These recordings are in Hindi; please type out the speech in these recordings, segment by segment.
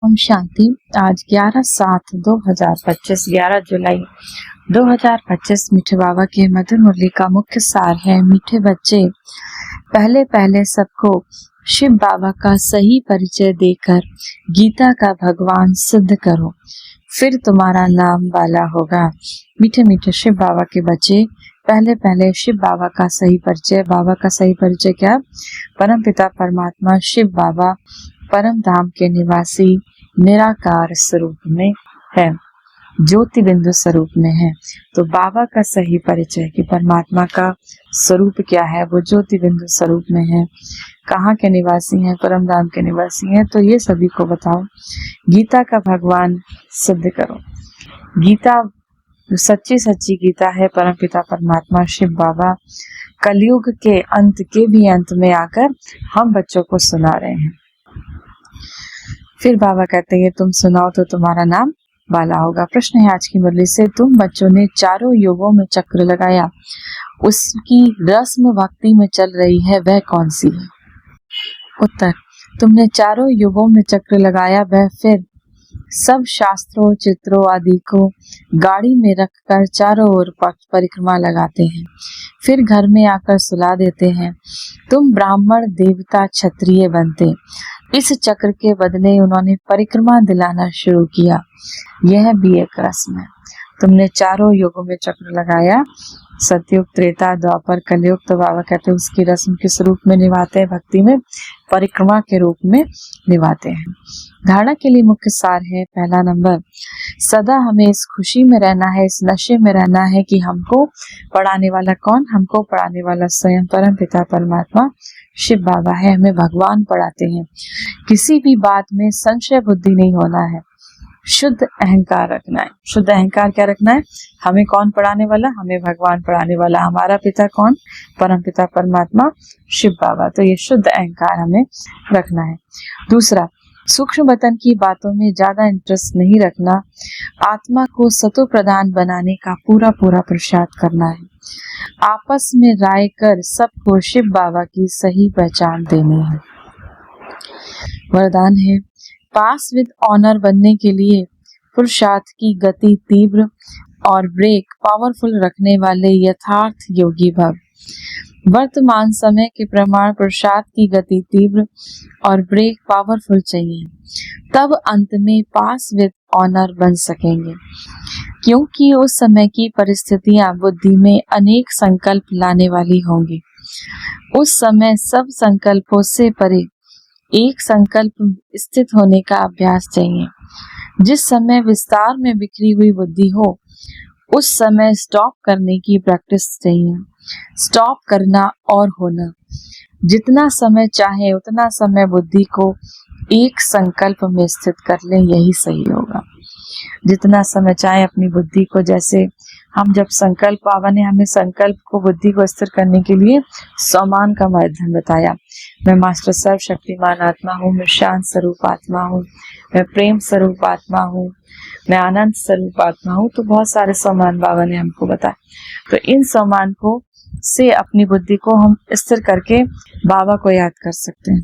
ओम शांति। आज 11/7/2025 11 जुलाई 2025 मीठे बाबा के मधुर मुरली का मुख्य सार है। मीठे बच्चे, पहले पहले सबको शिव बाबा का सही परिचय देकर गीता का भगवान सिद्ध करो, फिर तुम्हारा नाम बाला होगा। मीठे मीठे शिव बाबा के बच्चे, पहले पहले शिव बाबा का सही परिचय। बाबा का सही परिचय क्या? परम पिता परमात्मा शिव बाबा परम धाम के निवासी निराकार स्वरूप में है, ज्योति बिंदु स्वरूप में है। तो बाबा का सही परिचय कि परमात्मा का स्वरूप क्या है, वो ज्योति बिंदु स्वरूप में है, कहाँ के निवासी हैं, परम धाम के निवासी हैं, तो ये सभी को बताओ। गीता का भगवान सिद्ध करो। गीता जो सच्ची सच्ची गीता है, परम पिता परमात्मा शिव बाबा कलयुग के अंत के भी अंत में आकर हम बच्चों को सुना रहे हैं। फिर बाबा कहते हैं तुम सुनाओ तो तुम्हारा नाम बाला होगा। प्रश्न है आज की मुरली से, तुम बच्चों ने चारों युगों में चक्र लगाया, उसकी रस्म भक्ति में चल रही है, वह कौन सी है? उत्तर, तुमने चारों युगों में चक्र लगाया, वह फिर सब शास्त्रों चित्रों आदि को गाड़ी में रखकर चारों ओर परिक्रमा लगाते हैं, फिर घर में आकर सुला देते हैं। तुम ब्राह्मण देवता क्षत्रिय बनते। इस चक्र के बदले उन्होंने परिक्रमा दिलाना शुरू किया, यह भी एक रस्म है। तुमने चारों युगों में चक्र लगाया, सतयुग त्रेता द्वापर कलयुग, तो बाबा कहते हैं उसकी रस्म किस रूप में निभाते हैं? भक्ति में परिक्रमा के रूप में निभाते हैं। धारणा के लिए मुख्य सार है, पहला नंबर, सदा हमें इस खुशी में रहना है, इस नशे में रहना है कि हमको पढ़ाने वाला कौन? हमको पढ़ाने वाला स्वयं परम पिता परमात्मा शिव बाबा है, हमें भगवान पढ़ाते हैं। किसी भी बात में संशय बुद्धि नहीं होना है, शुद्ध अहंकार रखना है। शुद्ध अहंकार क्या रखना है? हमें कौन पढ़ाने वाला? हमें भगवान पढ़ाने वाला। हमारा पिता कौन? परम पिता परमात्मा शिव बाबा। तो ये शुद्ध अहंकार हमें रखना है। दूसरा, सूक्ष्म वतन की बातों में ज्यादा इंटरेस्ट नहीं रखना, आत्मा को सतो प्रधान बनाने का पूरा पूरा पुरुषार्थ करना है। आपस में राय कर सबको शिव बाबा की सही पहचान देनी है। वरदान है, पास विद ऑनर बनने के लिए पुरुषार्थ की गति तीव्र और ब्रेक पावरफुल रखने वाले यथार्थ योगी भव। वर्तमान समय के प्रमाण पुरुषार्थ की गति तीव्र और ब्रेक पावरफुल चाहिए, तब अंत में पास विद ऑनर बन सकेंगे, क्योंकि उस समय की परिस्थितियां बुद्धि में अनेक संकल्प लाने वाली होंगी। उस समय सब संकल्पों से परे एक संकल्प स्थित होने का अभ्यास चाहिए। जिस समय विस्तार में बिखरी हुई बुद्धि हो, उस समय स्टॉप करने की प्रैक्टिस चाहिए। स्टॉप करना और होना, जितना समय चाहे उतना समय बुद्धि को एक संकल्प में स्थित कर ले, यही सही होगा। जितना समय चाहे अपनी बुद्धि को, जैसे हम जब संकल्प, बाबा ने हमें संकल्प को, बुद्धि को स्थिर करने के लिए सम्मान का माध्यम बताया। मैं मास्टर सर्वशक्तिमान आत्मा हूँ, मैं शांत स्वरूप आत्मा हूँ, मैं प्रेम स्वरूप आत्मा हूँ, मैं आनंद स्वरूप आत्मा हूँ। तो बहुत सारे सम्मान बाबा ने हमको बताया। तो इन सम्मान को से अपनी बुद्धि को हम स्थिर करके बाबा को याद कर सकते हैं।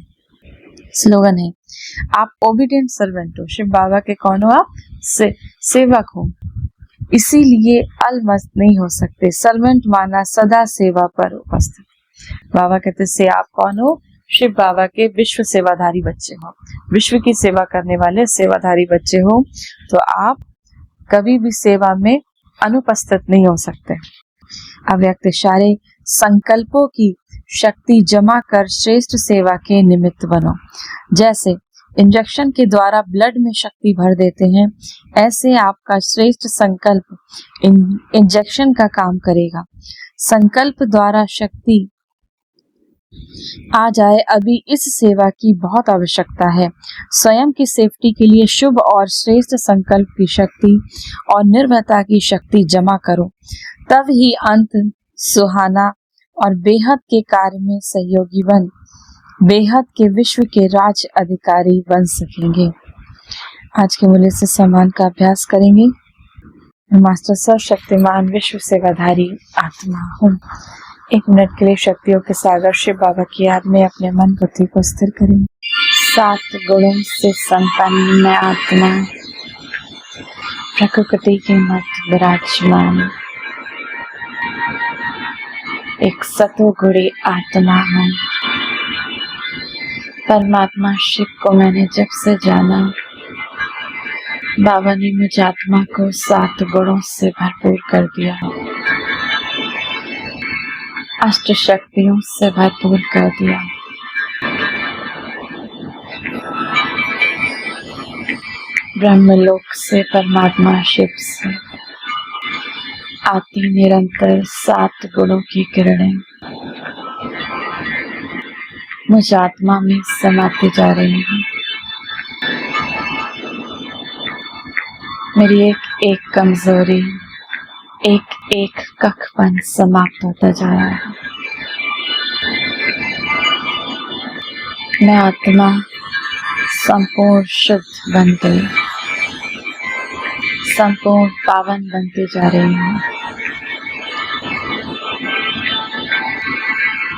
स्लोगन है, आप ओबीडियंट सर्वेंट हो, शिव बाबा के कौन हो? आप सेवक हो, इसीलिए अलमस्त नहीं हो सकते। सर्वेंट माना सदा सेवा पर उपस्थित। बाबा कहते से आप कौन हो? शिव बाबा के विश्व सेवाधारी बच्चे हो, विश्व की सेवा करने वाले सेवाधारी बच्चे हो। तो आप कभी भी सेवा में अनुपस्थित नहीं हो सकते। अव्यक्त इशारे संकल्पों की शक्ति जमा कर श्रेष्ठ सेवा के निमित्त बनो। जैसे इंजेक्शन के द्वारा ब्लड में शक्ति भर देते हैं, ऐसे आपका श्रेष्ठ संकल्प इंजेक्शन का काम करेगा। संकल्प द्वारा शक्ति आ जाए, अभी इस सेवा की बहुत आवश्यकता है। स्वयं की सेफ्टी के लिए शुभ और श्रेष्ठ संकल्प की शक्ति और निर्भयता की शक्ति जमा करो, तब ही अंत सुहाना और बेहद के कार्य में सहयोगी बन बेहद के विश्व के राज अधिकारी बन सकेंगे। आज के मूल्य से सम्मान का अभ्यास करेंगे। मास्टर सर्वशक्तिमान विश्व सेवाधारी आत्मा हूँ। 1 मिनट के लिए शक्तियों के सागर शिव बाबा की याद में अपने मन बुद्धि को स्थिर करें। सात गुणों से संपन्न मैं आत्मा प्रकृति के मध्य विराजमान एक सतोगुणी आत्मा हूँ। परमात्मा शिव को मैंने जब से जाना, बाबा ने मुझ आत्मा को सात गुणों से भरपूर कर दिया, अष्ट शक्तियों से भरपूर कर दिया। ब्रह्मलोक से परमात्मा शिव से आती निरंतर सात गुणों की किरणें मुझ आत्मा में समाती जा रही हैं। मेरी एक एक कमजोरी, एक एक कखपन समाप्त होता जा रहा है। मैं आत्मा संपूर्ण शुद्ध बनते, संपूर्ण पावन बनती जा रही हूँ।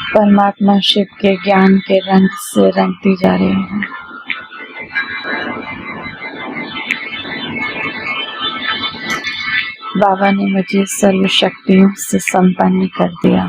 परमात्मा शिव के ज्ञान के रंग से रंगती जा रही हूँ। बाबा ने मुझे सर्व शक्तियों से संपन्न कर दिया।